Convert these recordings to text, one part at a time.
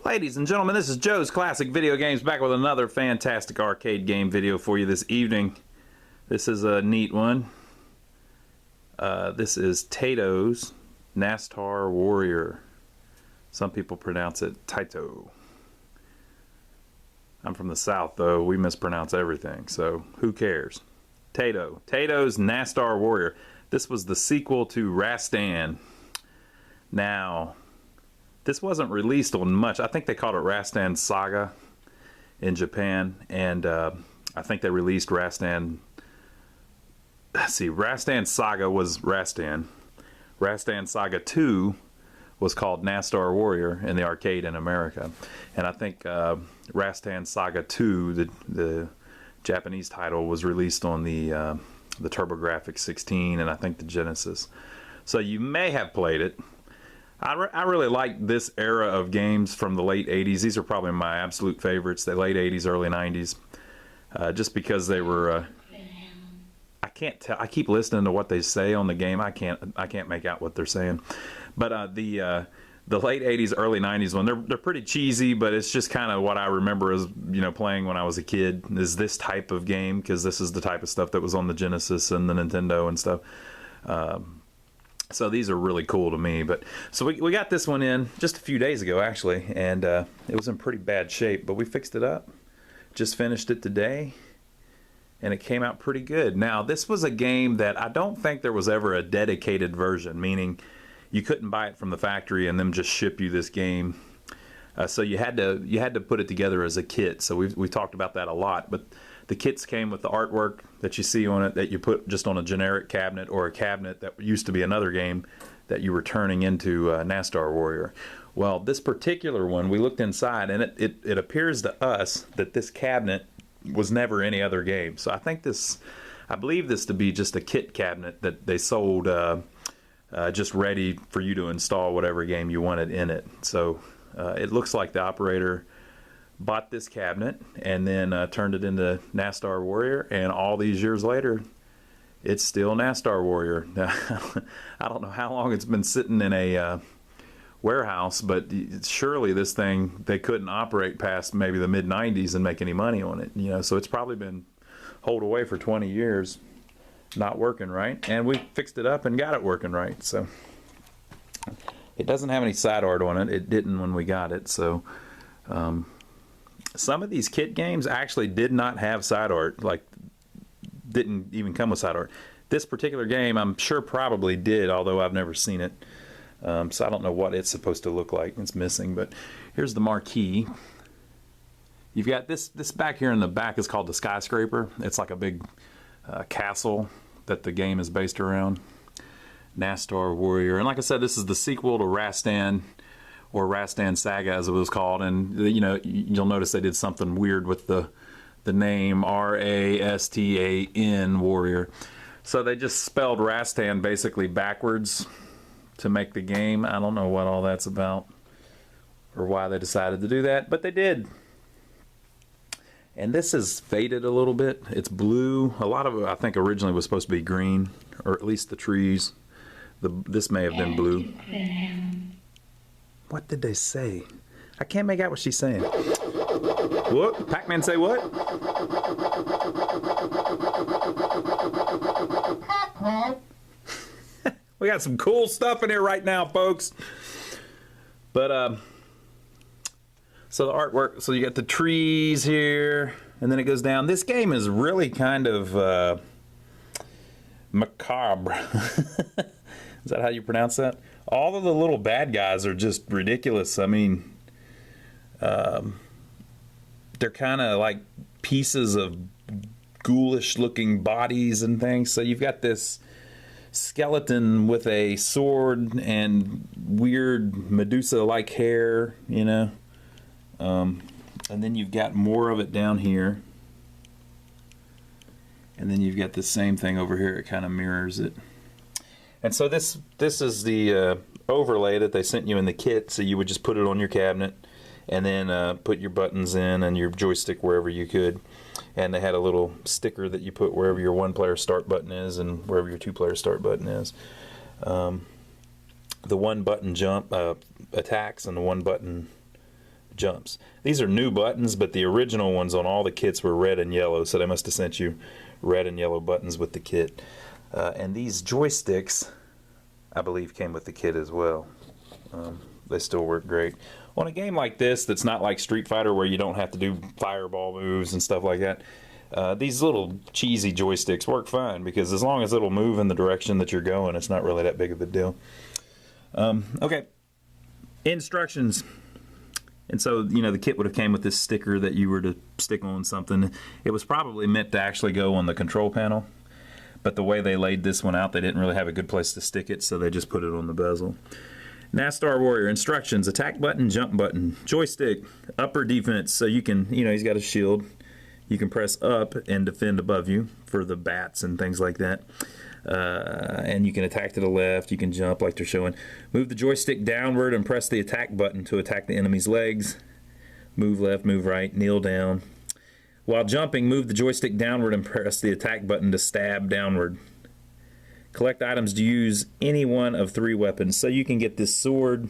Ladies and gentlemen, this is Joe's Classic Video Games, back with another fantastic arcade game video for you this evening. This is a neat one. This is Taito's Nastar Warrior. Some people pronounce it Taito. I'm from the South, though. We mispronounce everything, so who cares? Taito. Taito's Nastar Warrior. This was the sequel to Rastan. Now, this wasn't released on much. I think they called it Rastan Saga in Japan, and I think they released Rastan. Let's see, Rastan Saga was Rastan. Rastan Saga 2 was called Nastar Warrior in the arcade in America, and I think Rastan Saga 2, the Japanese title, was released on the TurboGrafx 16 and I think the Genesis. So you may have played it. I really like this era of games from the late 80s. These are probably my absolute favorites, the late 80s, early 90s, just because they were, I can't tell, I keep listening to what they say on the game. I can't make out what they're saying. But the late 80s, early 90s one, they're pretty cheesy, but it's just kind of what I remember as, you know, playing when I was a kid, is this type of game, because this is the type of stuff that was on the Genesis and the Nintendo and stuff. So these are really cool to me. But so we got this one in just a few days ago, actually, and it was in pretty bad shape, but we fixed it up. Just finished it today, and it came out pretty good. Now, this was a game that I don't think there was ever a dedicated version, meaning you couldn't buy it from the factory and then just ship you this game. So you had to put it together as a kit. So we talked about that a lot. But the kits came with the artwork that you see on it that you put just on a generic cabinet, or a cabinet that used to be another game that you were turning into Nastar Warrior. Well, this particular one, we looked inside, and it appears to us that this cabinet was never any other game. So I believe this to be just a kit cabinet that they sold just ready for you to install whatever game you wanted in it. So it looks like the operator bought this cabinet and then turned it into Nastar Warrior, and all these years later it's still Nastar Warrior. Now, I don't know how long it's been sitting in a warehouse, but surely this thing, they couldn't operate past maybe the mid-90s and make any money on it, you know. So it's probably been holed away for 20 years not working right, and we fixed it up and got it working right. So it doesn't have any side art on it. It didn't when we got it. So some of these kit games actually did not have side art, like didn't even come with side art. This particular game, I'm sure, probably did, although I've never seen it. So I don't know what it's supposed to look like. It's missing, but here's the marquee. You've got this back here in the back is called the Skyscraper. It's like a big castle that the game is based around. Nastar Warrior. And like I said, this is the sequel to Rastan, or Rastan Saga as it was called, and you know, you'll notice they did something weird with the name R-A-S-T-A-N Warrior. So they just spelled Rastan basically backwards to make the game. I don't know what all that's about or why they decided to do that, but they did. And this is faded a little bit. It's blue. A lot of it, I think, originally was supposed to be green, or at least the trees. This may have been blue. What did they say? I can't make out what she's saying. What? Pac-Man say what? We got some cool stuff in here right now, folks. But so the artwork, so you got the trees here, and then it goes down. This game is really kind of macabre. Is that how you pronounce that? All of the little bad guys are just ridiculous. I mean, they're kind of like pieces of ghoulish looking bodies and things. So you've got this skeleton with a sword and weird Medusa like hair, you know. And then you've got more of it down here, and then you've got the same thing over here. It kind of mirrors it. And so this is the overlay that they sent you in the kit. So you would just put it on your cabinet, and then put your buttons in and your joystick wherever you could. And they had a little sticker that you put wherever your one-player start button is and wherever your two-player start button is. The one-button jump attacks and the one-button jumps. These are new buttons, but the original ones on all the kits were red and yellow, so they must have sent you red and yellow buttons with the kit. And these joysticks, I believe, came with the kit as well. They still work great. On a game like this that's not like Street Fighter where you don't have to do fireball moves and stuff like that, these little cheesy joysticks work fine, because as long as it'll move in the direction that you're going, it's not really that big of a deal. Okay, instructions. And so, you know, the kit would have came with this sticker that you were to stick on something. It was probably meant to actually go on the control panel, but the way they laid this one out, they didn't really have a good place to stick it, so they just put it on the bezel. Nastar Warrior instructions: attack button, jump button, joystick, upper defense. So you can, you know, he's got a shield. You can press up and defend above you for the bats and things like that. And you can attack to the left. You can jump like they're showing. Move the joystick downward and press the attack button to attack the enemy's legs. Move left, move right, kneel down. While jumping, move the joystick downward and press the attack button to stab downward. Collect items to use any one of 3 weapons. So you can get this sword.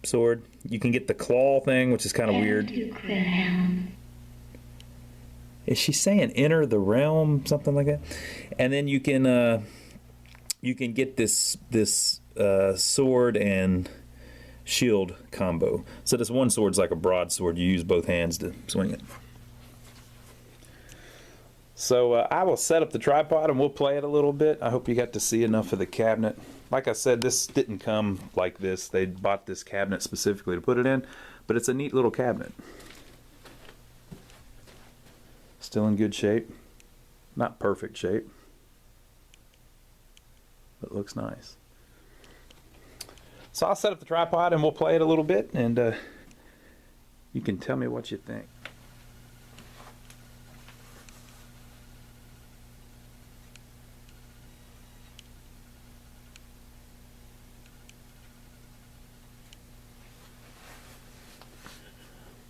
Sword. You can get the claw thing, which is kind of weird. Is she saying enter the realm? Something like that. And then you can get this sword and shield combo. So this one sword's like a broadsword. You use both hands to swing it. So I will set up the tripod and we'll play it a little bit. I hope you got to see enough of the cabinet. Like I said, this didn't come like this. They bought this cabinet specifically to put it in, but it's a neat little cabinet. Still in good shape. Not perfect shape, but looks nice. So I'll set up the tripod and we'll play it a little bit, and you can tell me what you think.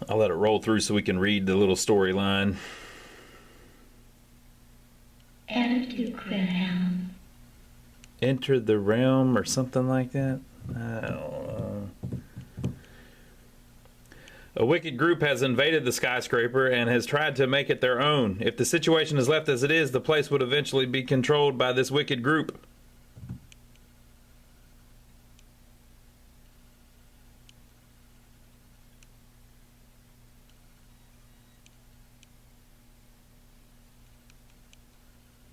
I'll let it roll through so we can read the little storyline. Enter the realm or something like that. I don't know. A wicked group has invaded the skyscraper and has tried to make it their own. If the situation is left as it is, the place would eventually be controlled by this wicked group.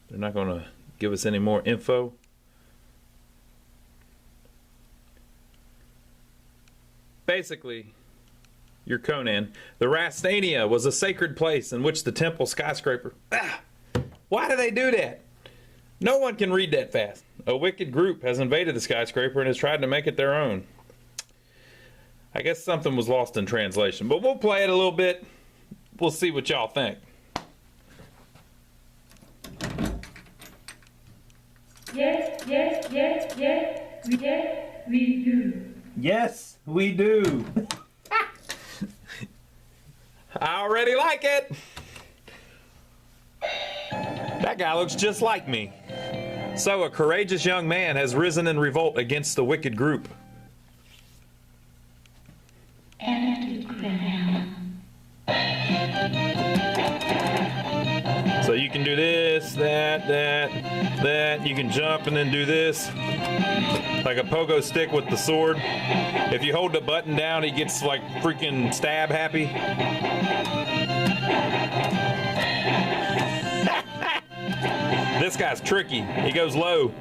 They're not going to give us any more info. Basically, you're Conan. The Rastania was a sacred place in which the temple skyscraper... Why do they do that? No one can read that fast. A wicked group has invaded the skyscraper and has tried to make it their own. I guess something was lost in translation, but we'll play it a little bit. We'll see what y'all think. Yes, yes, yes, yes, we do. Yes, we do. I already like it. That guy looks just like me. So a courageous young man has risen in revolt against the wicked group. So you can do this, that. You can jump and then do this. Like a pogo stick with the sword. If you hold the button down, he gets like freaking stab happy. This guy's tricky. He goes low.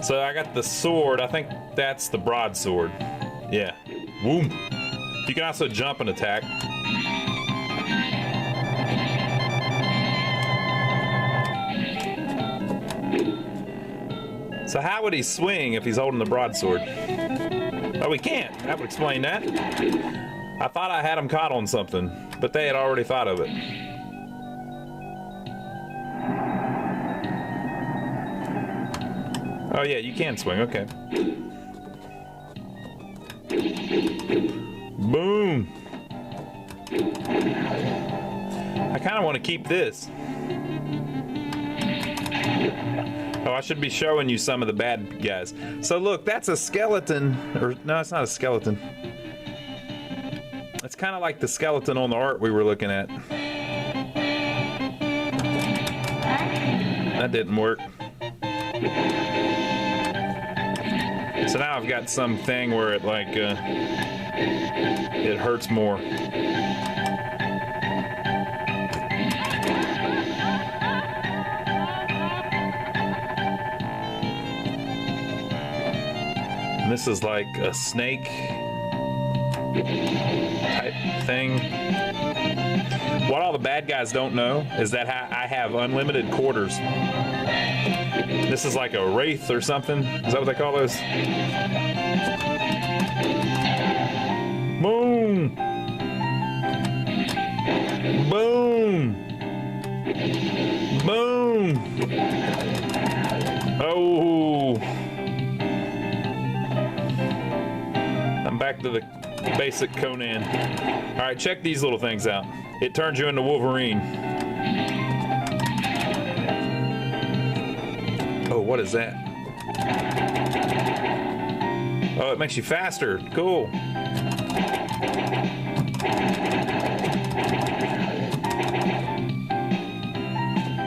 So I got the sword. I think that's the broadsword. Yeah. Boom. You can also jump and attack. So how would he swing if he's holding the broadsword? Oh, he can't. That would explain that. I thought I had him caught on something, but they had already thought of it. Oh yeah, you can swing, okay. Boom. I kind of want to keep this. Oh, I should be showing you some of the bad guys. So look, that's a skeleton, or no, it's not a skeleton. It's kind of like the skeleton on the art we were looking at. That didn't work. So now I've got something where it like it hurts more. And this is like a snake type thing. What all the bad guys don't know is that I have unlimited quarters. This is like a wraith or something. Is that what they call those? Boom! Boom! Boom! Oh! I'm back to the basic Conan. All right, check these little things out. It turns you into Wolverine. Oh, what is that? Oh, it makes you faster. Cool.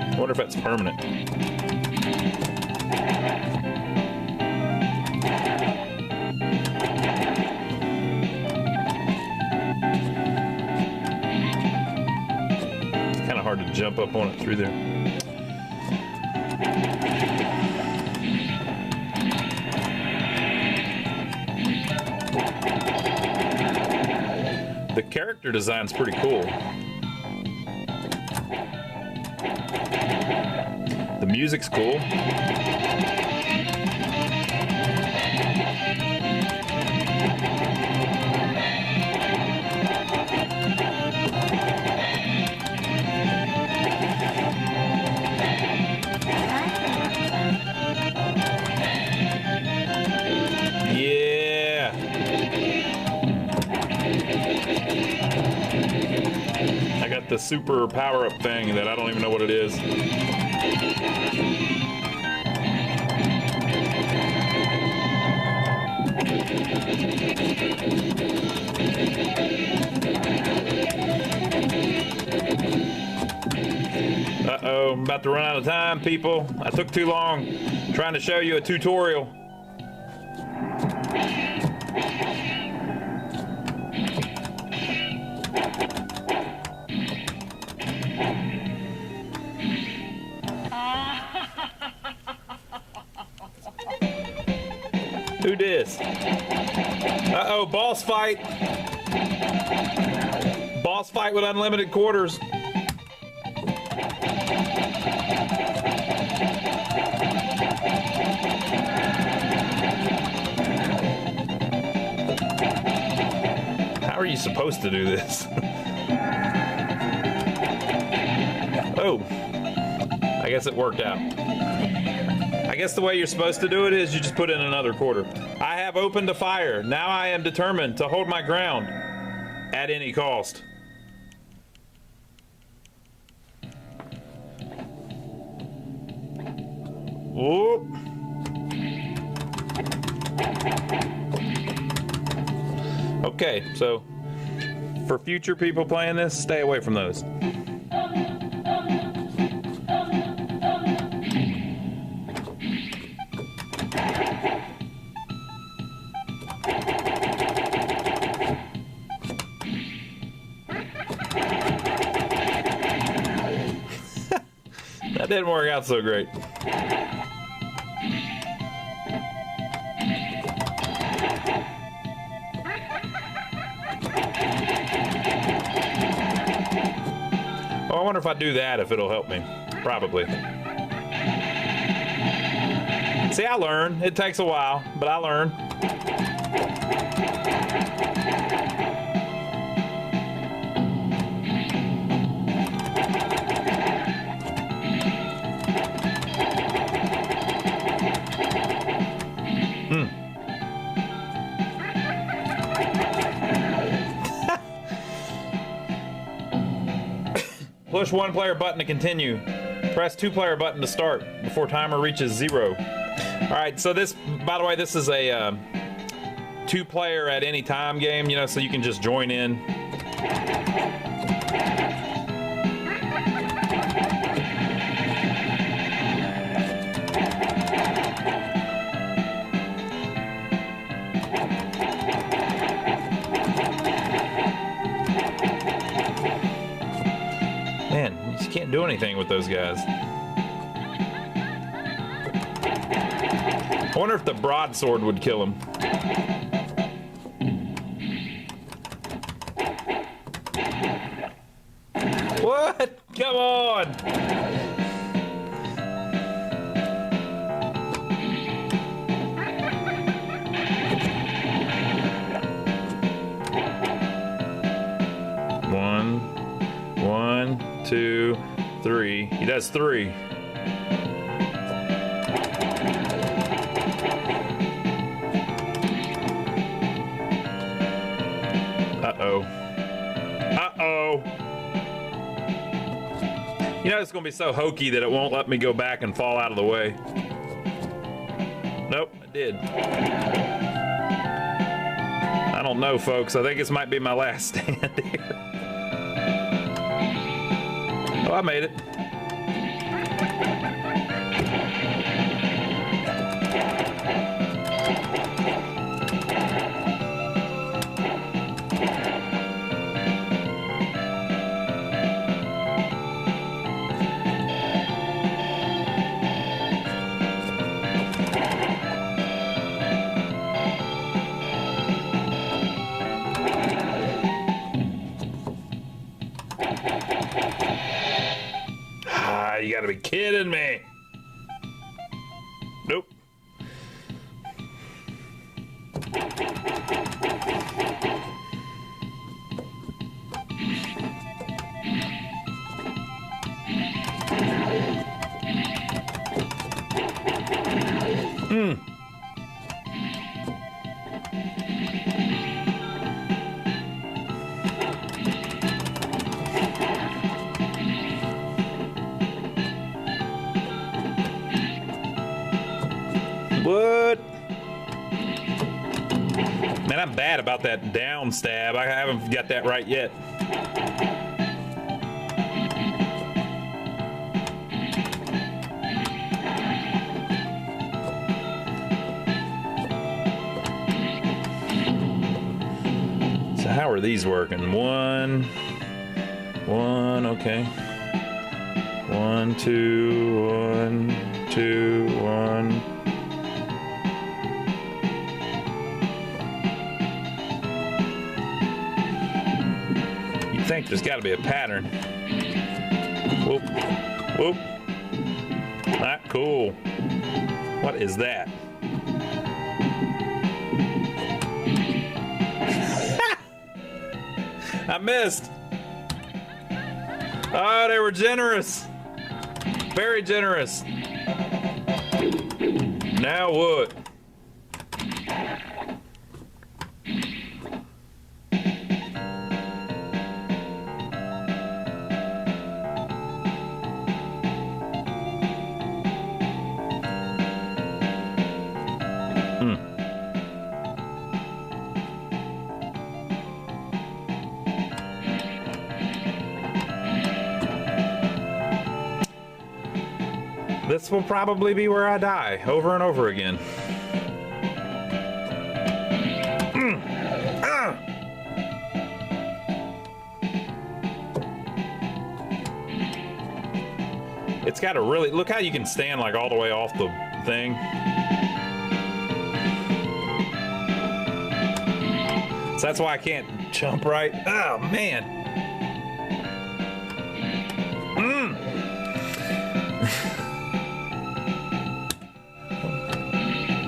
I wonder if that's permanent. It's kind of hard to jump up on it through there. The character design's pretty cool. The music's cool. Yeah. I got the super power-up thing that I don't even know what it is. Uh-oh, I'm about to run out of time, people. I took too long trying to show you a tutorial. Who dis? Uh-oh, boss fight. Boss fight with unlimited quarters. How are you supposed to do this? Oh, I guess it worked out. I guess the way you're supposed to do it is you just put in another quarter. I have opened a fire. Now I am determined to hold my ground at any cost. Whoop. Okay, so for future people playing this, stay away from those. That didn't work out so great. Oh, I wonder if I do that, if it'll help me. Probably. See, I learn. It takes a while, but I learn. Push one player button to continue. Press two player button to start before timer reaches 0. All right, so this, by the way, this is a two-player at any time game, you know, so you can just join in. Man, you just can't do anything with those guys. I wonder if the broadsword would kill him. What? Come on! One, two, three. He does three. Uh-oh. Uh-oh. You know, it's going to be so hokey that it won't let me go back and fall out of the way. Nope, it did. I don't know, folks. I think this might be my last stand here. Oh, I made it. You gotta be kidding me. Nope. What? Man, I'm bad about that down stab. I haven't got that right yet. So how are these working? One, okay. 1, 2, 1, 2, 1. I think there's got to be a pattern. Whoop, whoop. Not cool. What is that? I missed. Oh, they were generous. Very generous. Now what? This will probably be where I die, over and over again. It's got to really, look how you can stand like all the way off the thing. So that's why I can't jump right. Oh, man.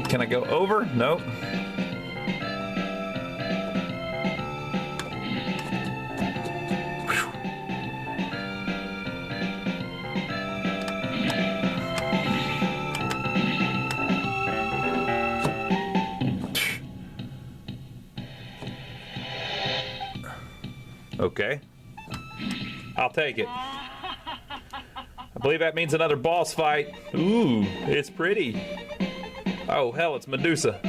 Can I go over? Nope. Okay. I'll take it. I believe that means another boss fight. Ooh, it's pretty. Oh, hell, it's Medusa.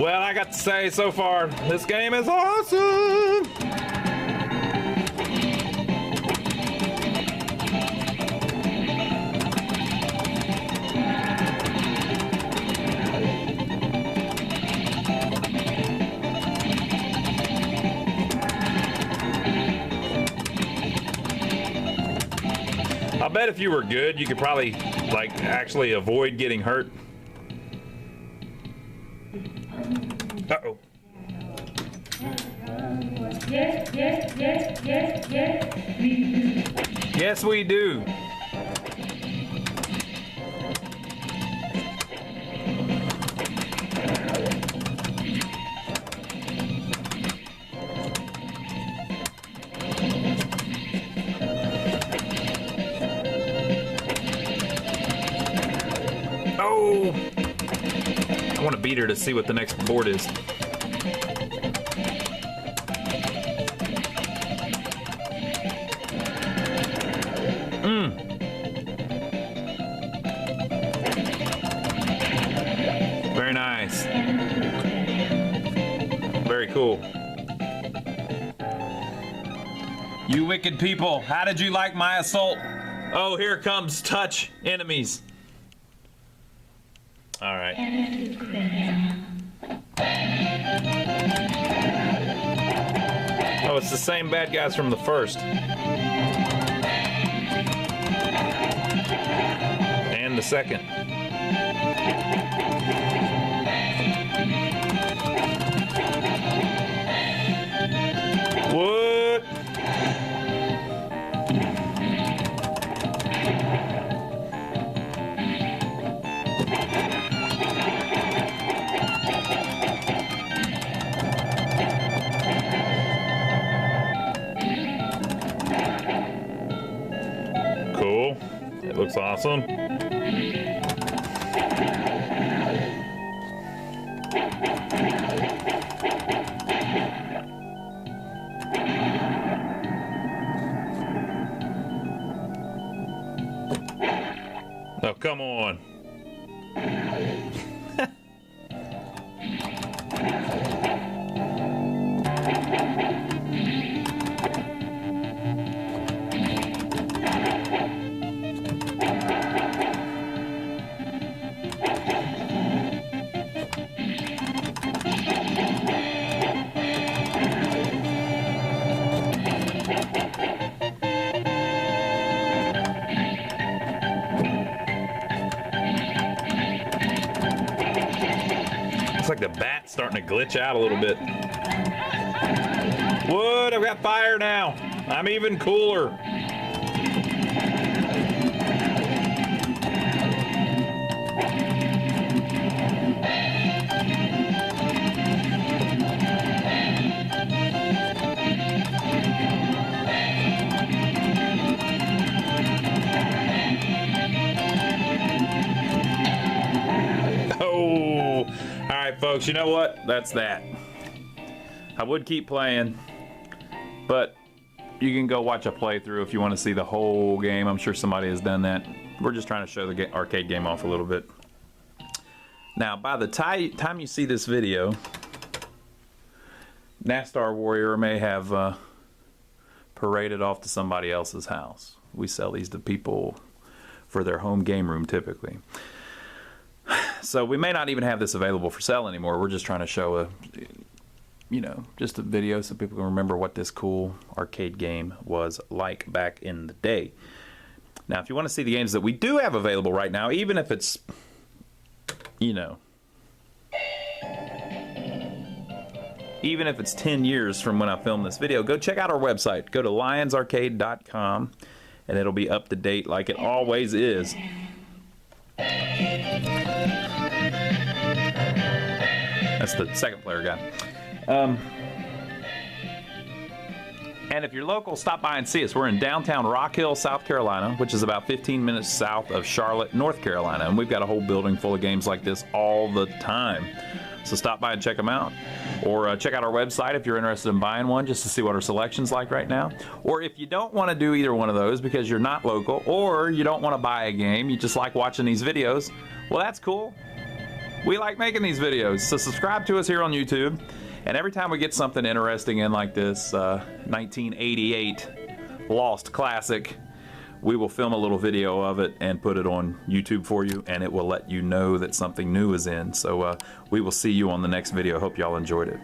Well, I got to say so far, this game is awesome. I bet if you were good, you could probably, like, actually avoid getting hurt. Uh-oh. Yes, yes, yes, yes, yes, we do. Yes, we do. Oh! I want to beat her to see what the next board is. Very nice. Very cool. You wicked people, how did you like my assault? Oh, here comes touch enemies. All right. Oh, it's the same bad guys from the first. And the second. What? Cool. It looks awesome. Oh, come on. Looks like the bat's starting to glitch out a little bit. What? I've got fire now. I'm even cooler. Oh, all right, folks, you know what? That's that. I would keep playing, but you can go watch a playthrough if you want to see the whole game. I'm sure somebody has done that. We're just trying to show the arcade game off a little bit. Now, by the time you see this video, Nastar Warrior may have paraded off to somebody else's house. We sell these to people for their home game room typically. So we may not even have this available for sale anymore. We're just trying to show just a video so people can remember what this cool arcade game was like back in the day. Now, if you want to see the games that we do have available right now, even if it's, even if it's 10 years from when I filmed this video, go check out our website. Go to lionsarcade.com and it'll be up to date like it always is. That's the second player guy. And if you're local, stop by and see us. We're in downtown Rock Hill, South Carolina, which is about 15 minutes south of Charlotte, North Carolina. And we've got a whole building full of games like this all the time. So stop by and check them out. Or check out our website if you're interested in buying one, just to see what our selection's like right now. Or if you don't want to do either one of those because you're not local, or you don't want to buy a game, you just like watching these videos, well, that's cool. We like making these videos, so subscribe to us here on YouTube. And every time we get something interesting in like this 1988 Lost Classic, we will film a little video of it and put it on YouTube for you, and it will let you know that something new is in. So we will see you on the next video. Hope y'all enjoyed it.